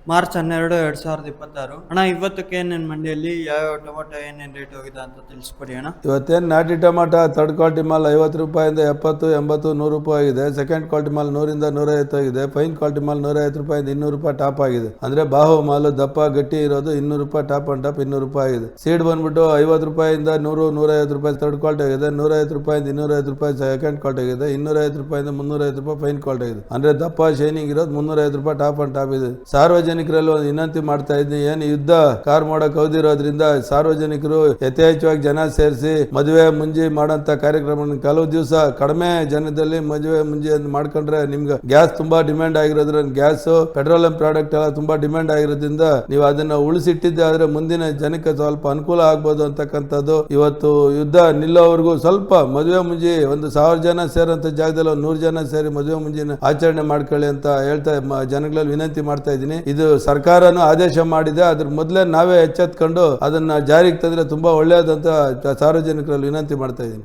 March 12, 2026. ಅಣ್ಣ, ಇವತ್ತಕ್ಕೆ ಏನೇನು ಮಂಡಿಯಲ್ಲಿ ಯಾವ ಟೊಮೊಟೊ ಏನೇನು ರೇಟ್ ಹೋಗಿದೆ ಅಂತ ತಿಳಿಸ್ಕೊಡಿ ಅಣ್ಣ. ಇವತ್ತೇನು ನಾಟಿ ಟೊಮಾಟ ಥರ್ಡ್ ಕ್ವಾಲಿಟಿ ಮಾಲ್ 50 ರೂಪಾಯಿಂದ 70, 80, 100 ರೂಪಾಯಿ ಆಗಿದೆ. ಸೆಕೆಂಡ್ ಕ್ವಾಲಿಟಿ ಮಾಲ್ 100ರಿಂದ 150 ಆಗಿದೆ. ಫೈನ್ ಕ್ವಾಲಿಟಿ ಮಾಲ್ 150 ರೂಪಾಯಿಂದ 200 ರೂಪಾಯಿ ಟಾಪ್ ಆಗಿದೆ. ಅಂದ್ರೆ ಬಾಹು ಮಾಲು ದಪ್ಪ ಗಟ್ಟಿ ಇರೋದು 200 ರೂಪಾಯಿ ಟಾಪ್ ಅಂಡ್ ಟಾಪ್ 200 ರೂಪಾಯಿ ಆಗಿದೆ. ಸೀಡ್ ಬಂದ್ಬಿಟ್ಟು 50 ರೂಪಾಯಿಂದ 100, 150 ರೂಪಾಯಿ ಥರ್ಡ್ ಕ್ವಾಲಿಟಿ ಆಗಿದೆ. 150 ರೂಪಾಯಿಂದ 250 ರೂಪಾಯಿ ಸೆಕೆಂಡ್ ಕ್ವಾಲಿಟಿ ಆಗಿದೆ. 250 ರೂಪಾಯಿಂದ 350 ರೂಪಾಯಿ ಫೈನ್ ಕ್ವಾಲಿಟಿ ಆಗಿದೆ. ಅಂದ್ರೆ ದಪ್ಪ ಶೈನಿಂಗ್ ಇರೋದು 350 ರೂಪಾಯಿ ಟಾಪ್ ಅಂಡ್ ಟಾಪ್ ಇದೆ. ಸಾರ್ವಜನಿಕರಲ್ಲಿ ಒಂದು ವಿನಂತಿ ಮಾಡ್ತಾ ಇದ್ದೀನಿ, ಏನು ಯುದ್ಧ ಕಾರ್ ಮಾಡಕ್ ಹೌದಿರೋದ್ರಿಂದ ಸಾರ್ವಜನಿಕರು ಯಥೇಚ್ಛವಾಗಿ ಜನ ಸೇರಿಸಿ ಮದುವೆ ಮುಂಜಿ ಮಾಡೋಂತ ಕಾರ್ಯಕ್ರಮ ಕೆಲವು ದಿವಸ ಕಡಿಮೆ ಜನದಲ್ಲಿ ಮದುವೆ ಮುಂಜಿ ಮಾಡ್ಕೊಂಡ್ರೆ ನಿಮ್ಗೆ ಗ್ಯಾಸ್ ತುಂಬಾ ಡಿಮ್ಯಾಂಡ್ ಆಗಿರೋದ್ರಿಂದ ಗ್ಯಾಸ್ ಪೆಟ್ರೋಲಿಯಂ ಪ್ರಾಡಕ್ಟ್ ಎಲ್ಲ ತುಂಬಾ ಡಿಮ್ಯಾಂಡ್ ಆಗಿರೋದ್ರಿಂದ ನೀವು ಅದನ್ನ ಉಳಿಸಿಟ್ಟಿದ್ದೆ ಆದ್ರೆ ಮುಂದಿನ ಜನಕ್ಕೆ ಸ್ವಲ್ಪ ಅನುಕೂಲ ಆಗ್ಬೋದು ಅಂತಕ್ಕಂಥದ್ದು. ಇವತ್ತು ಯುದ್ಧ ನಿಲ್ಲೋವರೆಗೂ ಸ್ವಲ್ಪ ಮದುವೆ ಮುಂಜಿ ಒಂದು 1000 ಜನ ಸೇರೋಂತ ಜಾಗದಲ್ಲಿ 100 ಜನ ಸೇರಿ ಮದುವೆ ಮುಂಜಿನ ಆಚರಣೆ ಮಾಡ್ಕೊಳ್ಳಿ ಅಂತ ಹೇಳ್ತಾ ಜನಗಳಲ್ಲಿ ವಿನಂತಿ ಮಾಡ್ತಾ ಇದ್ದೀನಿ. ಇದು ಸರ್ಕಾರನು ಆದೇಶ ಮಾಡಿದೆ, ಅದ್ರ ಮೊದಲೇ ನಾವೇ ಎಚ್ಚೆತ್ಕೊಂಡು ಅದನ್ನ ಜಾರಿಗೆ ತಂದ್ರೆ ತುಂಬಾ ಒಳ್ಳೆಯದಂತ ಸಾರ್ವಜನಿಕರಲ್ಲಿ ವಿನಂತಿ ಮಾಡ್ತಾ ಇದ್ದೀನಿ.